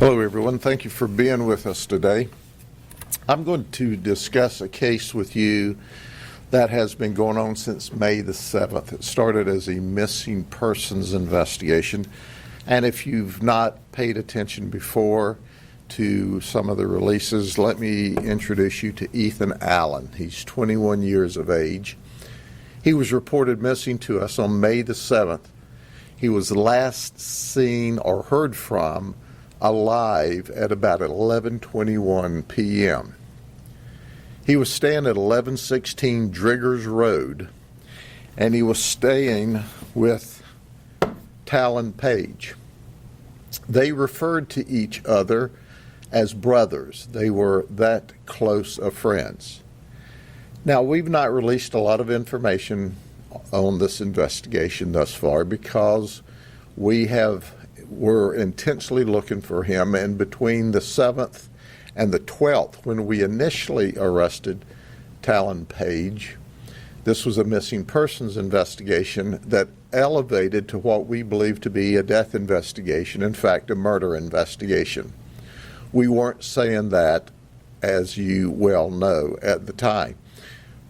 Hello, everyone. Thank you for being with us today. I'm going to discuss a case with you that has been going on since May the 7th. It started as a missing persons investigation, and if you've not paid attention before to some of the releases, let me introduce you to Ethan Allen. He's 21 years of age. He was reported missing to us on May the 7th. He was last seen or heard from alive at about 11:21 p.m. He was staying at 1116 Driggers Road, and he was staying with Talon Page. They referred to each other as brothers. They were that close of friends. Now, we've not released a lot of information on this investigation thus far because we're intensely looking for him, and between the 7th and the 12th, when we initially arrested Talon Page, this was a missing persons investigation that elevated to what we believe to be a death investigation, in fact, a murder investigation. We weren't saying that, as you well know, at the time,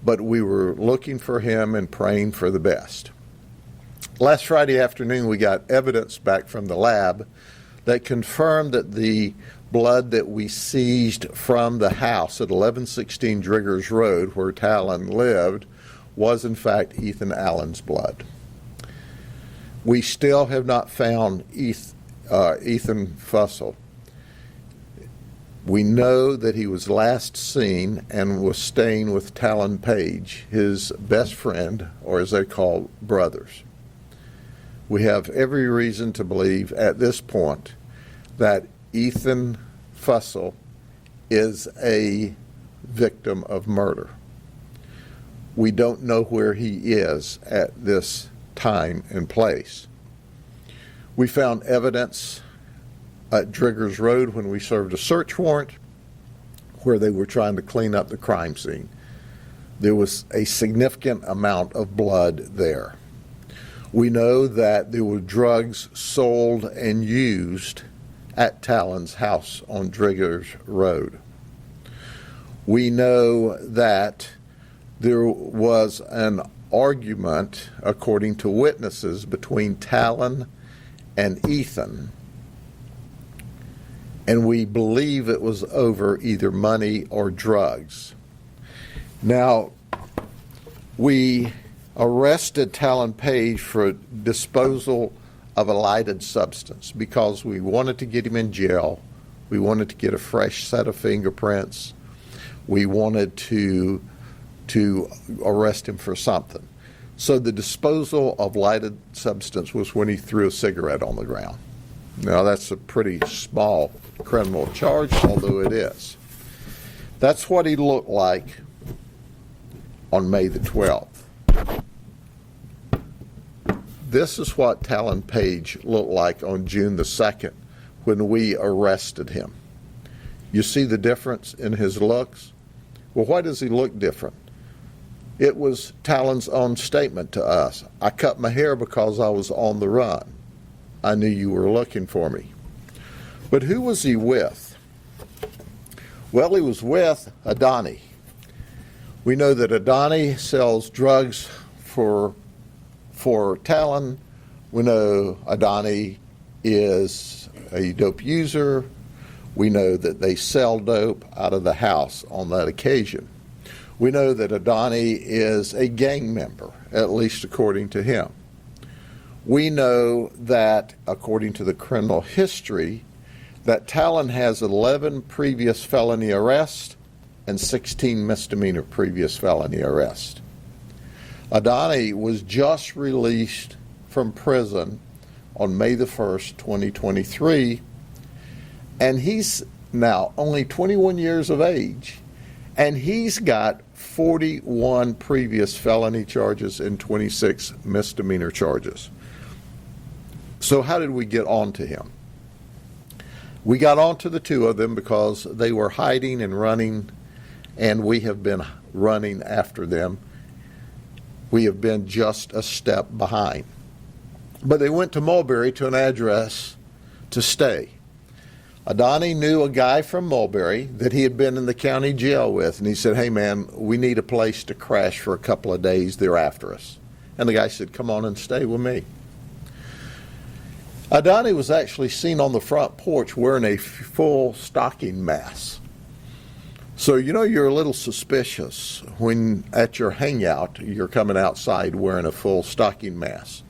but we were looking for him and praying for the best. Last Friday afternoon, we got evidence back from the lab that confirmed that the blood that we seized from the house at 1116 Driggers Road, where Talon lived, was in fact Ethan Allen's blood. We still have not found Ethan Fussell. We know that he was last seen and was staying with Talon Page, his best friend, or as they call brothers. We have every reason to believe at this point that Ethan Fussell is a victim of murder. We don't know where he is at this time and place. We found evidence at Driggers Road when we served a search warrant where they were trying to clean up the crime scene. There was a significant amount of blood there. We know that there were drugs sold and used at Talon's house on Driggers Road. We know that there was an argument, according to witnesses, between Talon and Ethan, and we believe it was over either money or drugs. Now, we arrested Talon Page for disposal of a lighted substance because we wanted to get him in jail. We wanted to get a fresh set of fingerprints. We wanted to arrest him for something. So the disposal of lighted substance was when he threw a cigarette on the ground. Now, that's a pretty small criminal charge, although it is. That's what he looked like on May the 12th. This is what Talon Page looked like on June the 2nd when we arrested him. You see the difference in his looks? Well, why does he look different? It was Talon's own statement to us. I cut my hair because I was on the run. I knew you were looking for me. But who was he with? Well, he was with Adani. We know that Adani sells drugs for Talon. We know Adani is a dope user. We know that they sell dope out of the house on that occasion. We know that Adani is a gang member, at least according to him. We know that, according to the criminal history, that Talon has 11 previous felony arrests and 16 misdemeanor previous felony arrests. Adani was just released from prison on May the 1st, 2023, and he's now only 21 years of age, and he's got 41 previous felony charges and 26 misdemeanor charges. So how did we get on to him? We got on to the two of them because they were hiding and running, and we have been running after them. We have been just a step behind. But they went to Mulberry to an address to stay. Adani knew a guy from Mulberry that he had been in the county jail with, and he said, hey man, we need a place to crash for a couple of days. They're after us. And the guy said, come on and stay with me. Adani was actually seen on the front porch wearing a full stocking mask. So you're a little suspicious when at your hangout you're coming outside wearing a full stocking mask.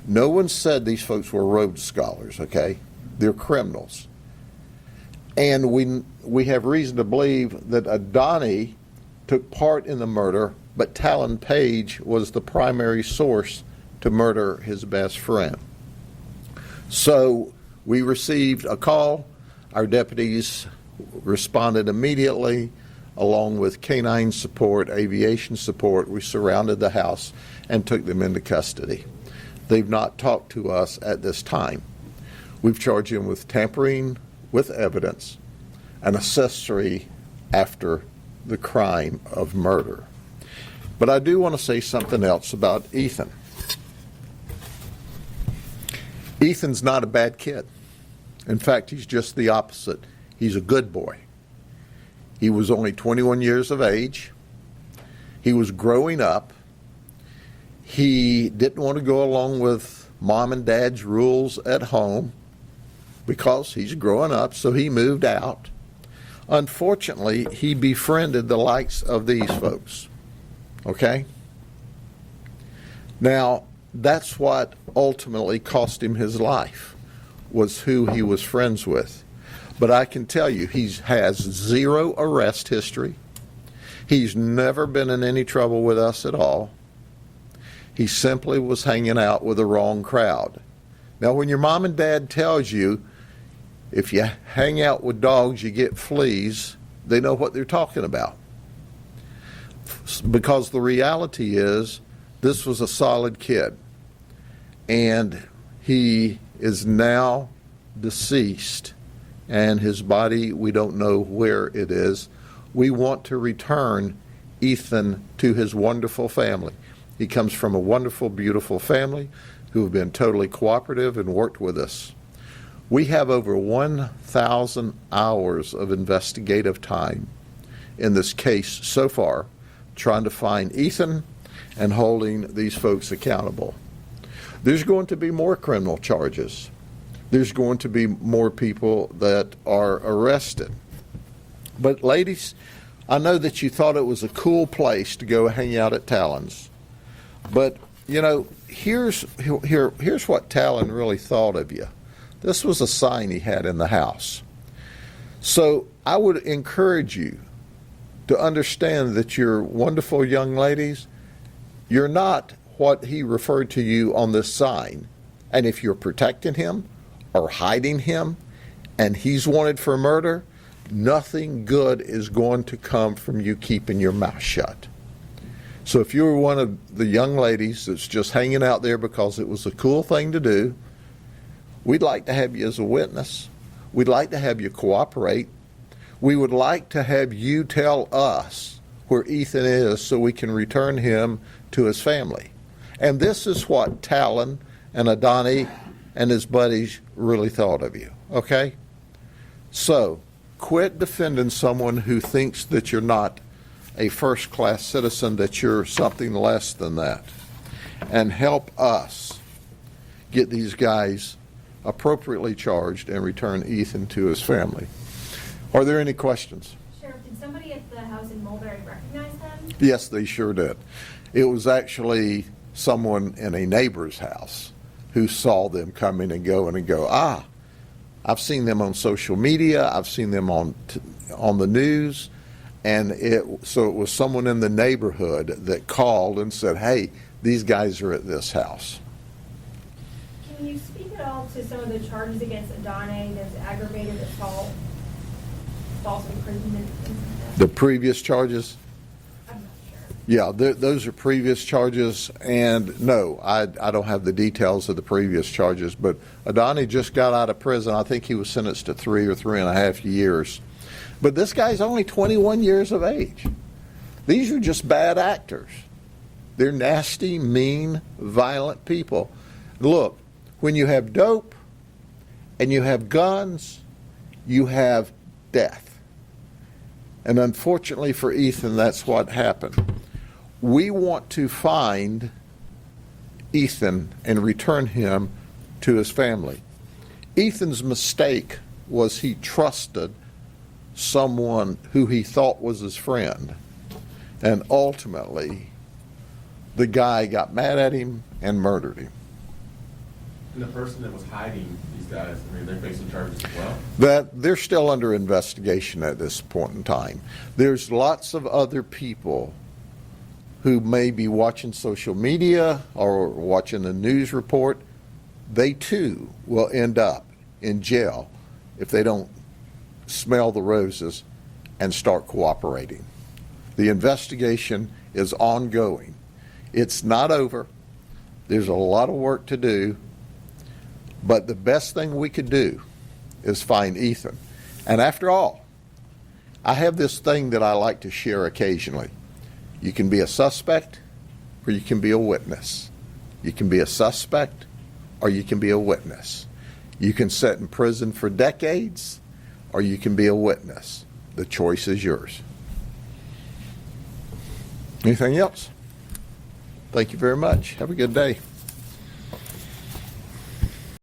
No one said these folks were Rhodes Scholars, okay? They're criminals. And we have reason to believe that Adani took part in the murder, but Talon Page was the primary source to murder his best friend. So we received a call. Our deputies responded immediately, along with canine support, aviation support. We surrounded the house and took them into custody. They've not talked to us at this time. We've charged him with tampering with evidence, an accessory after the crime of murder. But I do want to say something else about Ethan. Ethan's not a bad kid. In fact, he's just the opposite. He's a good boy. He was only 21 years of age. He was growing up. He didn't want to go along with mom and dad's rules at home because he's growing up, so he moved out. Unfortunately, he befriended the likes of these folks. Okay? Now, that's what ultimately cost him his life, was who he was friends with. But I can tell you, he has zero arrest history. He's never been in any trouble with us at all. He simply was hanging out with the wrong crowd. Now, when your mom and dad tells you, if you hang out with dogs, you get fleas, they know what they're talking about. Because the reality is, this was a solid kid. And he is now deceased. And his body, we don't know where it is. We want to return Ethan to his wonderful family. He comes from a wonderful, beautiful family who have been totally cooperative and worked with us. We have over 1,000 hours of investigative time in this case so far, trying to find Ethan and holding these folks accountable. There's going to be more criminal charges. There's going to be more people that are arrested. But ladies, I know that you thought it was a cool place to go hang out at Talon's. But, here's what Talon really thought of you. This was a sign he had in the house. So I would encourage you to understand that you're wonderful young ladies. You're not what he referred to you on this sign. And if you're protecting him or hiding him and he's wanted for murder, nothing good is going to come from you keeping your mouth shut. So if you're one of the young ladies that's just hanging out there because it was a cool thing to do, we'd like to have you as a witness. We'd like to have you cooperate. We would like to have you tell us where Ethan is so we can return him to his family. And this is what Talon and Adani and his buddies really thought of you, okay? So quit defending someone who thinks that you're not a first-class citizen, that you're something less than that. And help us get these guys appropriately charged and return Ethan to his family. Are there any questions? Sheriff, did somebody at the house in Mulberry recognize them? Yes, they sure did. It was actually someone in a neighbor's house who saw them coming and go, I've seen them on social media, I've seen them on the news, and so it was someone in the neighborhood that called and said, hey, these guys are at this house. Can you speak at all to some of the charges against Adani, there's aggravated assault, false imprisonment, things like that? The previous charges? I'm not sure. Yeah, those are previous charges, and no, I don't have the details of the previous charges, but Adani just got out of prison. I think he was sentenced to 3 or 3.5 years. But this guy's only 21 years of age. These are just bad actors. They're nasty, mean, violent people. Look, when you have dope and you have guns you have death. And unfortunately for Ethan, that's what happened. We want to find Ethan and return him to his family. Ethan's mistake was he trusted someone who he thought was his friend. And ultimately, the guy got mad at him and murdered him. And the person that was hiding these guys, I mean, they're facing charges as well? That they're still under investigation at this point in time. There's lots of other people who may be watching social media or watching a news report. They too will end up in jail if they don't smell the roses and start cooperating. The investigation is ongoing. It's not over. There's a lot of work to do, but the best thing we could do is find Ethan. And after all, I have this thing that I like to share occasionally. You can be a suspect or you can be a witness. You can be a suspect or you can be a witness. You can sit in prison for decades or you can be a witness. The choice is yours. Anything else? Thank you very much. Have a good day.